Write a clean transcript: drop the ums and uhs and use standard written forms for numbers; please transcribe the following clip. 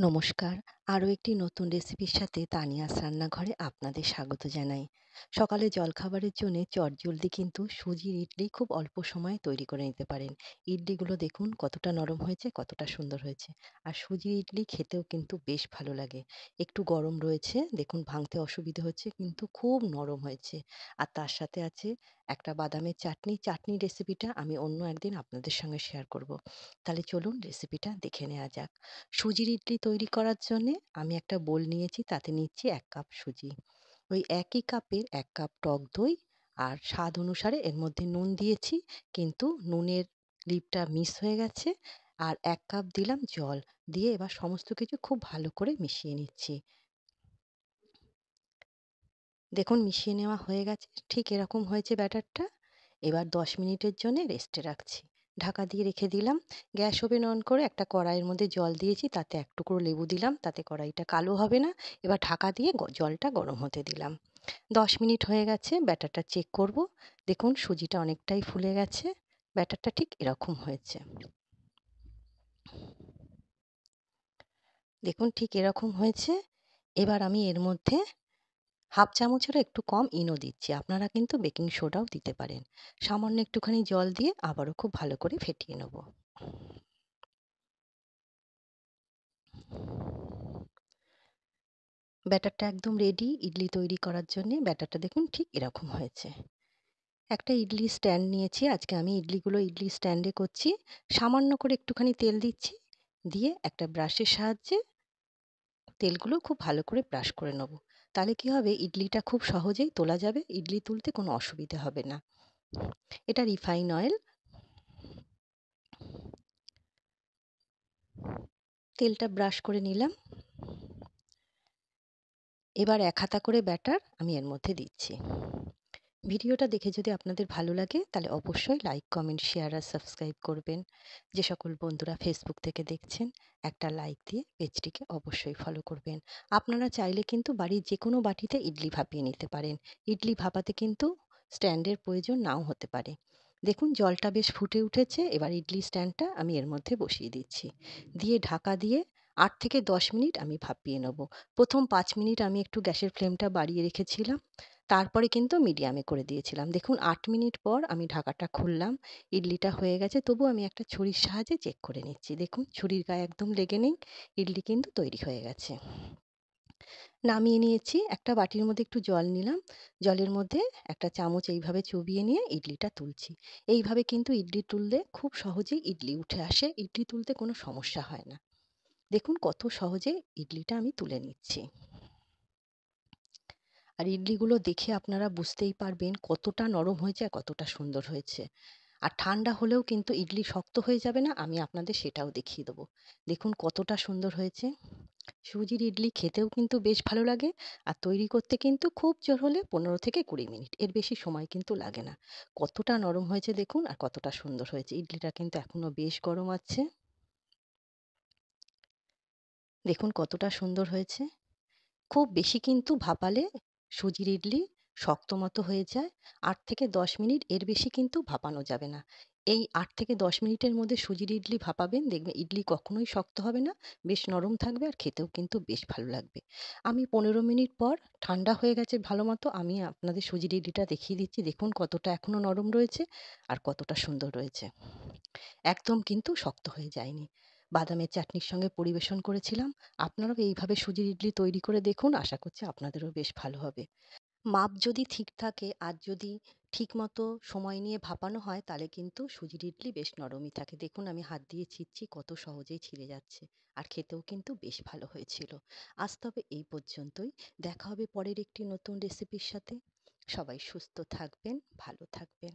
নমস্কার। আরও একটি নতুন রেসিপির সাথে তানিয়াস রান্নাঘরে আপনাদের স্বাগত জানাই। সকালে জলখাবারের জন্যে চটজলদি কিন্তু সুজির ইডলি খুব অল্প সময়ে তৈরি করে নিতে পারেন। ইডলিগুলো দেখুন কতটা নরম হয়েছে, কতটা সুন্দর হয়েছে। আর সুজির ইডলি খেতেও কিন্তু বেশ ভালো লাগে। একটু গরম রয়েছে, দেখুন ভাঙতে অসুবিধে হচ্ছে কিন্তু খুব নরম হয়েছে। আর তার সাথে আছে একটা বাদামের চাটনি। চাটনি রেসিপিটা আমি অন্য একদিন আপনাদের সঙ্গে শেয়ার করব। তাহলে চলুন রেসিপিটা দেখে নেওয়া যাক। সুজির ইডলি তৈরি করার জন্যে আমি একটা বোল নিয়েছি, তাতে নিচ্ছি ১ কাপ সুজি। ওই একই কাপের ১ কাপ টক দই আর স্বাদ অনুসারে এর মধ্যে নুন দিয়েছি, কিন্তু নুনের লিপটা মিস হয়ে গেছে। আর ১ কাপ দিলাম জল, দিয়ে এবার সমস্ত কিছু খুব ভালো করে মিশিয়ে নিচ্ছি। দেখুন মিশিয়ে নেওয়া হয়ে গেছে, ঠিক এরকম হয়েছে ব্যাটারটা। এবার ১০ মিনিটের জন্যে রেস্টে রাখছি। ঢাকা দিয়ে রেখে দিলাম। গ্যাস ওভেন অন করে একটা কড়াইয়ের মধ্যে জল দিয়েছি, তাতে ১ টুকরো লেবু দিলাম, তাতে কড়াইটা কালো হবে না। এবার ঢাকা দিয়ে জলটা গরম হতে দিলাম। ১০ মিনিট হয়ে গেছে, ব্যাটারটা চেক করব। দেখুন সুজিটা অনেকটাই ফুলে গেছে। ব্যাটারটা ঠিক এরকম হয়েছে। দেখুন ঠিক এরকম হয়েছে। এবার আমি এর মধ্যে হাফ চামচেরও একটু কম ইনো দিচ্ছি। আপনারা কিন্তু বেকিং সোডাও দিতে পারেন। সামান্য একটুখানি জল দিয়ে আবারও খুব ভালো করে ফেটিয়ে নেব। ব্যাটারটা একদম রেডি ইডলি তৈরি করার জন্যে। ব্যাটারটা দেখুন ঠিক এরকম হয়েছে। একটা ইডলি স্ট্যান্ড নিয়েছি, আজকে আমি ইডলিগুলো ইডলি স্ট্যান্ডে করছি। সামান্য করে একটুখানি তেল দিচ্ছি, দিয়ে একটা ব্রাশের সাহায্যে তেলগুলো খুব ভালো করে ব্রাশ করে নেব। তাহলে কি হবে, ইডলিটা খুব সহজেই তোলা যাবে, ইডলি তুলতে কোনো অসুবিধে হবে না। এটা রিফাইন অয়েল। তেলটা ব্রাশ করে নিলাম। এবার ১ হাতা করে ব্যাটার আমি এর মধ্যে দিচ্ছি। ভিডিওটা দেখে যদি আপনাদের ভালো লাগে তাহলে অবশ্যই লাইক, কমেন্ট, শেয়ার আর সাবস্ক্রাইব করবেন। যে সকল বন্ধুরা ফেসবুক থেকে দেখছেন, একটা লাইক দিয়ে পেজটিকে অবশ্যই ফলো করবেন। আপনারা চাইলে কিন্তু বাড়ির যেকোনো বাটিতে ইডলি ভাপিয়ে নিতে পারেন। ইডলি ভাপাতে কিন্তু স্ট্যান্ডের প্রয়োজন নাও হতে পারে। দেখুন জলটা বেশ ফুটে উঠেছে, এবার ইডলি স্ট্যান্ডটা আমি এর মধ্যে বসিয়ে দিচ্ছি। দিয়ে ঢাকা দিয়ে ৮ থেকে ১০ মিনিট আমি ভাপিয়ে নেব। প্রথম ৫ মিনিট আমি একটু গ্যাসের ফ্লেমটা বাড়িয়ে রেখেছিলাম। তারপরে কিন্তু মিডিয়ামে করে দিয়েছিলাম। দেখুন ৮ মিনিট পর আমি ঢাকাটা খুললাম। ইডলিটা হয়ে গেছে, তবুও আমি একটা ছুরির সাহায্যে চেক করে নিচ্ছি। দেখুন ছুরির গায়ে একদম লেগে নেই। ইডলি কিন্তু তৈরি হয়ে গেছে। নামিয়ে নিয়েছি। একটা বাটির মধ্যে একটু জল নিলাম। জলের মধ্যে একটা চামচ এইভাবে চুবিয়ে নিয়ে ইডলিটা তুলছি। এইভাবে কিন্তু ইডলি তুললে খুব সহজেই ইডলি উঠে আসে। ইডলি তুলতে কোনো সমস্যা হয় না। দেখুন কত সহজে ইডলিটা আমি তুলে নিচ্ছি। আর ইডলিগুলো দেখে আপনারা বুঝতেই পারবেন কতটা নরম হয়েছে আর কতটা সুন্দর হয়েছে। আর ঠান্ডা হলেও কিন্তু ইডলি শক্ত হয়ে যাবে না, আমি আপনাদের সেটাও দেখিয়ে দেবো। দেখুন কতটা সুন্দর হয়েছে। সুজির ইডলি খেতেও কিন্তু বেশ ভালো লাগে। আর তৈরি করতে কিন্তু খুব জোর হলে ১৫ থেকে ২০ মিনিট, এর বেশি সময় কিন্তু লাগে না। কতটা নরম হয়েছে দেখুন, আর কতটা সুন্দর হয়েছে। ইডলিটা কিন্তু এখনো বেশ গরম আছে। দেখুন কতটা সুন্দর হয়েছে। খুব বেশি কিন্তু ভাপালে সুজির ইডলি শক্ত মতো হয়ে যায়। ৮ থেকে ১০ মিনিট, এর বেশি কিন্তু ভাপানো যাবে না। এই ৮ থেকে ১০ মিনিটের মধ্যে সুজির ইডলি ভাপাবেন, দেখবেন ইডলি কখনোই শক্ত হবে না, বেশ নরম থাকবে আর খেতেও কিন্তু বেশ ভালো লাগবে। আমি ১৫ মিনিট পর ঠান্ডা হয়ে গেছে ভালো মতো, আমি আপনাদের সুজির ইডলিটা দেখিয়ে দিচ্ছি। দেখুন কতটা এখনো নরম রয়েছে আর কতটা সুন্দর রয়েছে। একদম কিন্তু শক্ত হয়ে যায়নি। বাদামের চাটনির সঙ্গে পরিবেশন করেছিলাম। আপনারাও এইভাবে সুজির ইডলি তৈরি করে দেখুন, আশা করছি আপনাদেরও বেশ ভালো হবে। মাপ যদি ঠিক থাকে আর যদি ঠিকমতো সময় নিয়ে ভাপানো হয়, তাহলে কিন্তু সুজির ইডলি বেশ নরমই থাকে। দেখুন আমি হাত দিয়ে ছিঁড়ছি, কত সহজেই ছিঁড়ে যাচ্ছে। আর খেতেও কিন্তু বেশ ভালো হয়েছিল। আজ তবে এই পর্যন্তই। দেখা হবে পরের একটি নতুন রেসিপির সাথে। সবাই সুস্থ থাকবেন, ভালো থাকবেন।